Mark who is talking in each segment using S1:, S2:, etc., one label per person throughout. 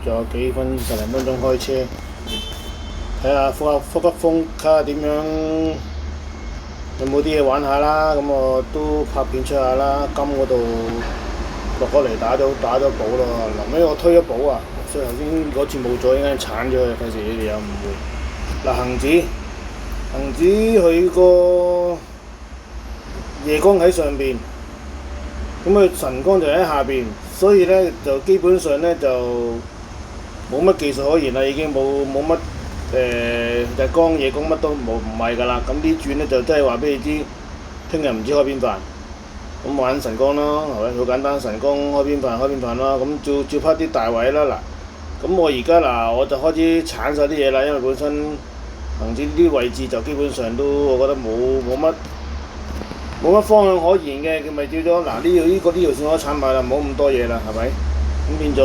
S1: 仲有十零分鐘開車，睇下福吉峰睇下點樣，有冇啲嘢玩下啦。咁我都拍片出下啦。金嗰度落咗嚟打咗寶咯，臨尾我推咗寶啊，所以頭先嗰次冇咗，應該鏟咗佢，費事你哋有誤會。嗱，恒指佢個夜光喺上邊，咁佢晨光就喺下邊，所以咧就基本上咧就冇乜技術可言啦，已經冇乜日光夜光乜都唔係㗎啦。咁啲轉咧就真係話俾你知，聽日唔知開邊飯，咁玩晨光咯，係咪？好簡單，晨光開邊飯咯。咁照拍啲大位啦嗱。咁我而家我就開始鏟晒啲嘢啦，因為本身恒指呢啲位置就基本上都我覺得冇乜方向可言嘅，佢咪照咗嗱呢條線我都鏟埋啦，唔好咁多嘢啦，係咪？咁變咗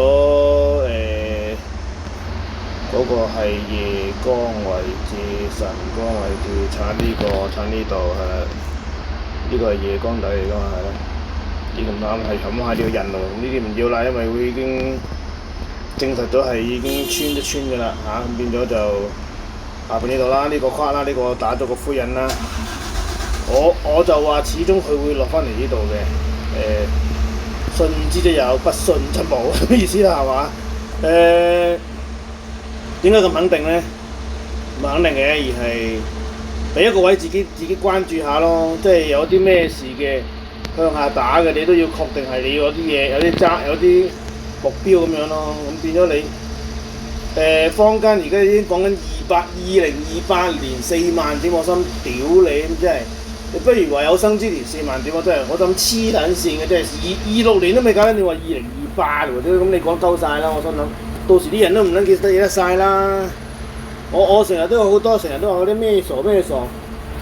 S1: 嗰個係夜光位置、晨光位置，鏟呢度係啦，呢個係夜光底嚟㗎嘛，係啦。呢咁啱係冚下條人路，呢啲唔要啦，因為會已經證實咗係已經穿咗㗎啦嚇，咁變咗就下邊呢度啦，呢個框啦，呢個打咗個灰印啦。我就話始終佢會落翻嚟呢度嘅，信之就有，不信則無，咩意思啦係嘛？點解咁肯定呢？唔肯定嘅，而係俾一個位自己關注下咯，即係有啲咩事嘅向下打嘅，你都要確定係你嗰啲嘢有啲目標咁樣咯。咁變咗你坊間而家已經講緊2028年4萬點，我心屌你真係！你不如話有生之年4萬點，我真係我諗黐撚線嘅，真係26年都未搞緊，你話2028喎，咁你講鳩晒啦！我心諗到時啲人都唔撚記得晒啦。我成日都有好多，成日都話嗰啲咩傻，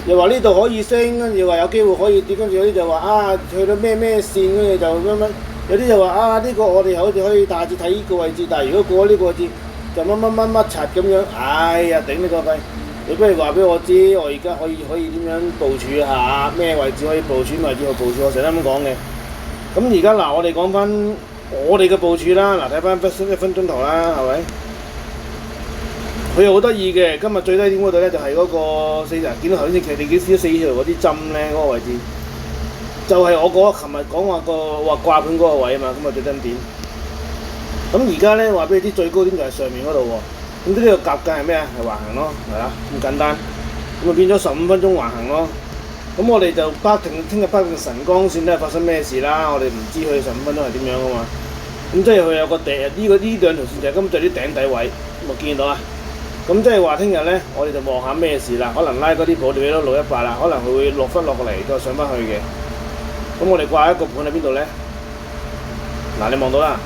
S1: 又話呢度可以升，跟住話有機會可以跌，跟住有啲就話去到咩線，跟住就乜，有啲就話呢個我哋好似可以大致睇呢個位置，但係如果過咗呢個位置就乜柒咁樣，哎呀頂你個肺！你不如話俾我知，我而家可以點樣部署下，咩位置可以部署，位置去部署，我成日都咁講嘅。咁而家我哋講翻我哋嘅部署啦，睇翻1分鐘圖啦，係咪？佢又好得意嘅，今日最低點嗰度咧就係嗰個見到頭先你見到4條嗰啲針咧嗰個位置，就係我琴日講話掛盤嗰個位啊嘛，咁啊最低點。咁而家咧話俾你知最高點就係上面嗰度喎。咁呢個夾計係咩啊？係橫行咯，係啦，咁簡單。咁啊變咗15分鐘橫行咯。咁我哋就聽日北定晨光線咧發生咩事啦？我哋唔知佢15分鐘係點樣噶嘛。咁即係佢有個呢兩條線就係今次啲頂底位，有冇見到啊？咁即係話聽日咧，我哋就望下咩事啦。可能拉嗰啲保利都618啦，可能佢會落翻落嚟再上翻去嘅。咁我哋掛一個盤喺邊度咧？嗱，你望到啦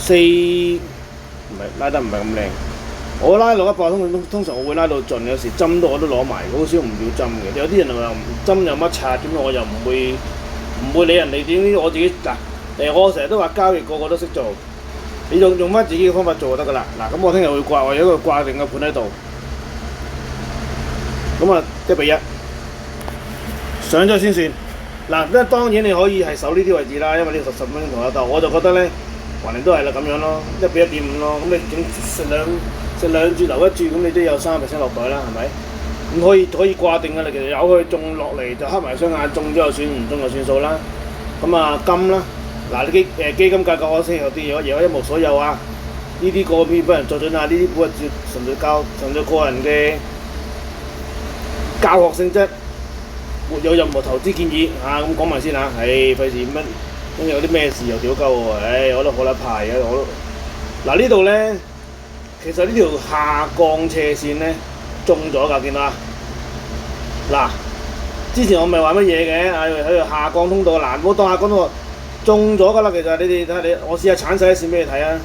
S1: ，4唔係拉得唔係咁靚。我拉618通常我會拉到盡，有時針我都攞埋，好少唔要針嘅。有啲人話唔針有乜拆，咁我又唔會理人哋點。我自己我成日都話交易個個都識做，你用翻自己嘅方法做就得㗎啦。嗱，咁我聽日會掛，我有一個掛定嘅盤喺度。咁啊1:1上咗先算。嗱，當然你可以係守呢啲位置啦，因為呢個10分鐘同一鬥，我就覺得咧，橫掂都係啦咁樣咯，1:1.5咯。咁你食兩注留一注，咁你都有30%落袋啦，係咪？咁可以掛定㗎啦。其實有佢中落嚟就黑埋雙眼，中咗就算，唔中就算數啦。咁啊金啦，嗱基金價格我先有啲嘢，而家一無所有啊！呢啲個別俾人作準啊！呢啲股純粹個人嘅教學性質，沒有任何投資建議嚇。咁講埋先嚇，費事乜，跟住有啲咩事又屌鳩喎，我都好撚怕嘅，嗱呢度咧。其實呢條下降斜線咧中咗㗎，見到啊？嗱，之前我咪話乜嘢嘅，喺度下降通道，嗱，唔好當下降通道中咗㗎啦。其實你哋睇下我試下鏟晒啲線俾你睇啊！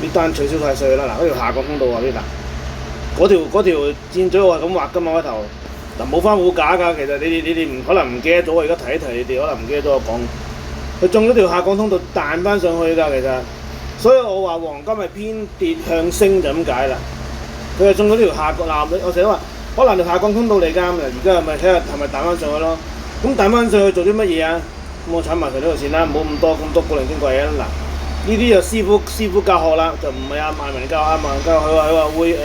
S1: 呢單取消晒稅啦，嗱，嗰條下降通道啊，呢嗱，嗰條箭嘴我係咁畫㗎嘛開頭，嗱冇翻冇假㗎。其實你哋唔可能唔記得咗，我而家提一提你哋，可能唔記得咗我講，佢中咗條下降通道彈翻上去㗎，其實。所以我話黃金係偏跌向升就咁解啦。佢係中咗條下降嗱，我成日都話可能條下降通道嚟㗎。而家係咪睇下係咪彈翻上去咯？咁彈翻上去做啲乜嘢啊？咁我鏟埋佢呢條線啦，唔好咁多古靈精怪嘢啦。嗱，呢啲就師傅教學啦，就唔係阿萬文教學。阿萬文教學佢話會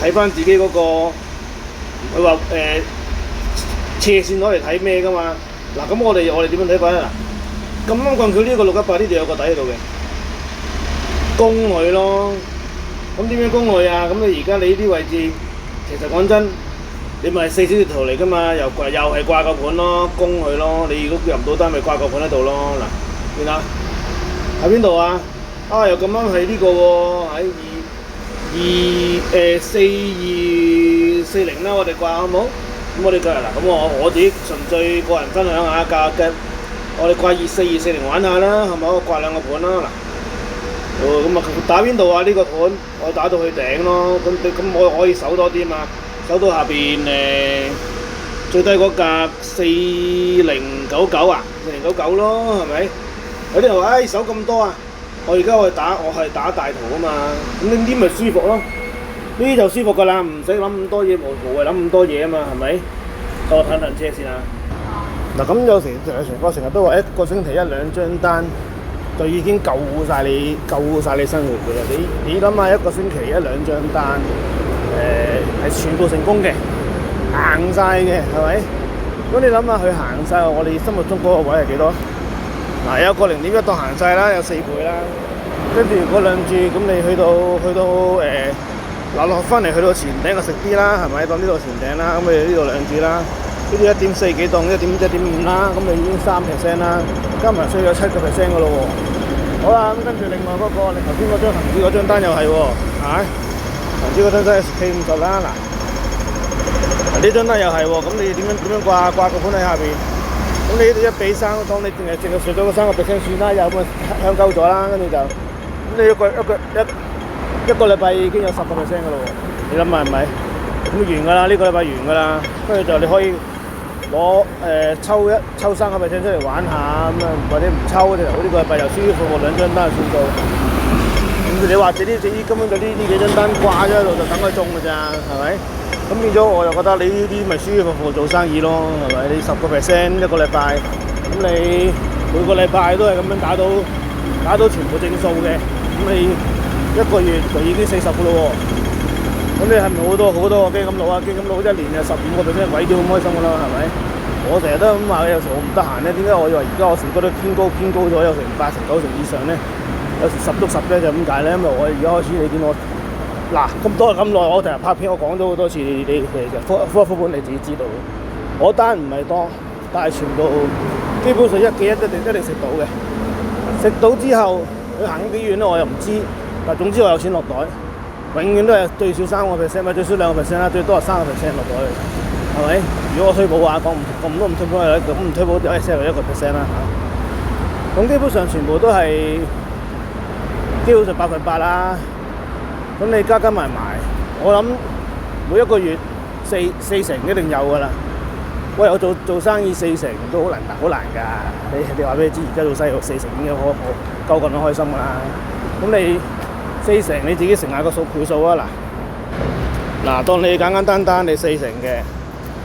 S1: 睇翻自己嗰、個，佢話斜線攞嚟睇咩噶嘛。嗱咁我哋點樣睇法咧？嗱，咁啱棍佢呢個618呢度有個底喺度嘅，攻佢咯。咁點樣攻佢啊？咁你而家你呢啲位置，其實講真，你咪4小節圖嚟噶嘛，又係掛個盤咯，攻佢咯。你如果入唔到單，咪掛個盤喺度咯。嗱，見啦，喺邊度啊？啊，又咁啱係呢個喎，喺4240啦，我哋掛好冇？咁我哋計嗱，咁我自己純粹個人分享下價嘅，我哋掛4240玩下啦，係咪？我掛2個盤啦，嗱。咁啊，打邊度啊？呢個盤我打到去頂咯，咁我可以守多啲嘛，守到下邊最低嗰格4099啊，4099咯，係咪？有啲人話守咁多啊，我而家我係打大圖啊嘛，咁呢啲咪舒服咯，呢啲就舒服噶啦，唔使諗咁多嘢，無謂諗咁多嘢啊嘛，係咪？我睇車先啊。嗱，咁有時成日都話一個星期1-2張單。就已經夠晒你生活嘅啦！你諗下一個星期1-2張單，係全部成功嘅，行晒嘅，係咪？咁你諗下佢行晒，我哋心目中嗰個位係幾多？嗱，有個0.1當行晒啦，有4倍啦。跟住嗰兩注，咁你去到落翻嚟去到前頂就食啲啦，係咪？當呢度前頂啦，咁你呢度兩注啦，呢啲1.4幾當1.5啦，咁你已經3%啦，加埋稅有7%嘅咯喎。好啦，咁跟住另外嗰個，你頭先嗰張恒指嗰張單又係喎，係咪？恒指嗰張真係 K50啦，嗱，呢張單又係喎，咁你點樣掛個盤喺下邊？咁你1比3，當你淨係稅咗個3%算啦，有咁香鳩咗啦，跟住就，咁你一個禮拜已經有10%嘅咯喎，你諗下係咪？咁完㗎啦，呢個禮拜完㗎啦，跟住就你可以攞抽3%出嚟玩下咁啊，或者唔抽就呢個禮拜又舒舒服服2張單就算數。咁你或者呢根本就呢幾張單掛咗喺度就等佢中㗎咋，係咪？咁變咗我又覺得你呢啲咪舒舒服服做生意咯，係咪？你10%一個禮拜，咁你每個禮拜都係咁樣打到全部正數嘅，咁你一個月就已經40個咯喎。咁你係咪好多個基金佬啊？基金佬1年就15%，鬼叫咁開心㗎啦，係咪？我成日都咁話，有時我唔得閒咧，點解我以為而家我成個都偏高咗，有成8成9成以上咧？有時10足10咧就咁解咧，因為我而家開始你見我嗱咁耐，我成日拍片，我講咗好多次，你其實科本你自己知道，我單唔係多，但係全部基本上1記1一定食到嘅，食到之後佢行幾遠咧我又唔知，但總之我有錢落袋。永遠都係最少3%，咪最少2%啦，最多係3%落袋，係咪？如果我推保嘅話，咁都唔推保係咁唔推保，sell 1% 啦嚇。咁基本上全部都係基本上100%啦。咁你加埋，我諗每一個月四成一定有㗎啦。喂，我做生意4成都好難㗎。你話俾你知，而家做細路4成已經好夠咁樣開心㗎啦。咁你4成你自己乘下個倍數啊！嗱，當你簡單你4成嘅，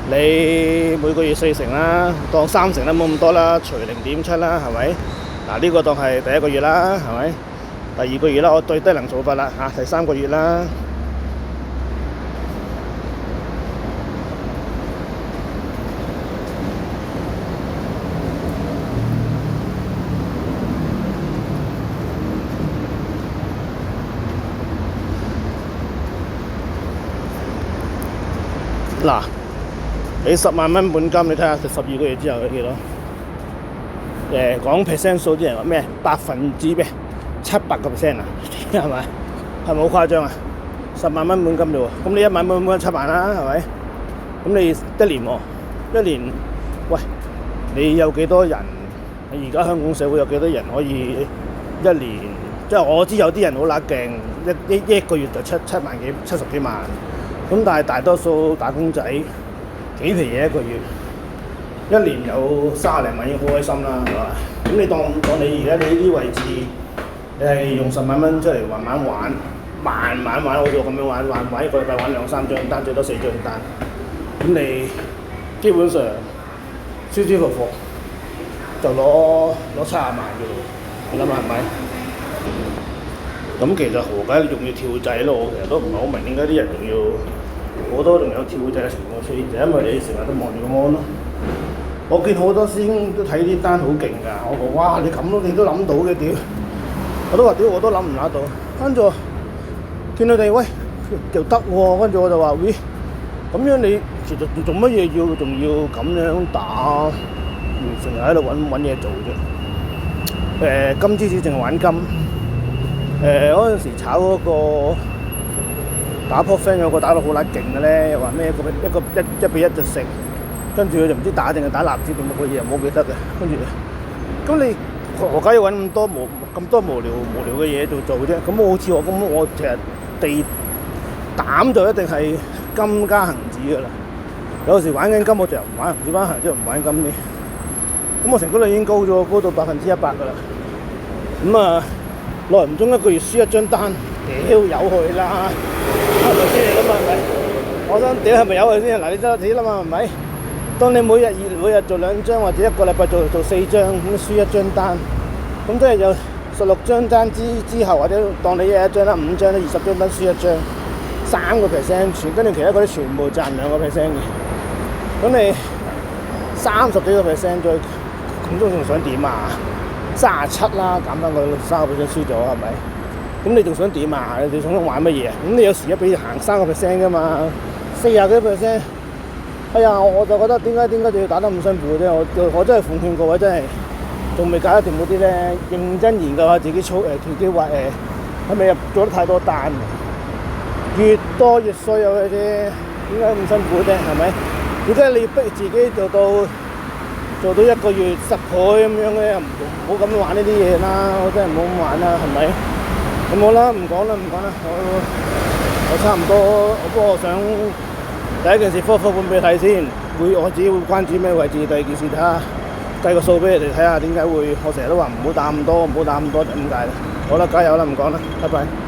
S1: 你每個月4成啦，當3成啦，冇咁多啦，除0.7啦，係咪？嗱，呢個當係第1個月啦，係咪？第2個月啦，我最低能做法啦嚇，第3個月啦。嗱，你10萬蚊本金，你睇下12個月之後有幾多？講 percent 數啲人話咩？700%啊，係咪？係咪好誇張啊？10萬蚊本金啫喎，咁你1萬蚊本金7萬啦，係咪？咁你一年，喂，你有幾多人？你而家香港社會有幾多人可以一年？即係我知有啲人好乸勁，一個月就7萬幾、70幾萬。咁但係大多數打工仔幾皮嘢一個月，一年有30零萬已經好開心啦，係嘛？咁你當你而家你呢啲位置，你係用10萬蚊出嚟慢慢玩，好似我咁樣玩一個禮拜玩2-3張單，最多4張單。咁你基本上舒舒服服就攞70萬嘅咯，係你諗下係咪？咁其實何解仲要跳掣咯？我其實都唔係好明點解啲人仲要好多仲有跳掣嘅情況出現，就因為你成日都望住個 mon 咯。我見好多師兄都睇啲單好勁㗎，我講哇你咁你都諗到嘅屌，我都話屌我都諗唔到，跟住見佢哋喂又得喎，跟住我就話喂咁樣你其實做乜嘢仲要咁樣打？成日喺度揾嘢做啫。金之子淨係玩金。嗰陣時炒嗰個打 pot friend 有個打到好撚勁嘅咧，又話咩一比一就食，跟住佢就唔知打定係打立子定乜鬼嘢，唔好記得嘅。跟住咁你何解要揾咁多無聊嘅嘢做啫？咁好似我其實地膽就一定係金加恒指㗎啦。有時玩緊金我就唔玩，唔知玩恒指唔玩金啲。咁我成功率已經高到100%㗎啦。咁啊〜耐唔中一個月輸一張單，屌有佢啦，係咪先？你諗下係咪？我想屌係咪有佢先？嗱，你真係自己諗下係咪？當你每日做2張或者1個禮拜做4張，咁輸一張單，咁即係有16張單之後，或者當你1張啦5張啦20張單輸一張，3%，跟住其他嗰啲全部賺2%嘅，咁你30幾個%再咁仲想點啊？37啦，減翻佢3%輸咗係咪？咁你仲想點啊？你想玩乜嘢啊？咁你有時一俾行3%噶嘛，40幾%。哎呀，我就覺得點解仲要打得咁辛苦啫？我真係奉勸各位真係仲未搞得掂嗰啲咧，認真研究下自己跳機或係咪做得太多單？越多越衰有嘅啫，點解咁辛苦啫？係咪？點解你要逼自己做到1個月10倍咁樣嘅，唔好咁玩呢啲嘢啦！我真係唔好咁玩啦，係咪？咁好啦，唔講啦，我差唔多，不過我想第一件事科本俾你睇先，我自己會關注咩位置，第二件事睇下計個數俾你哋睇下點解會，我成日都話唔好打咁多，就咁解啦。好啦，加油啦，唔講啦，拜拜。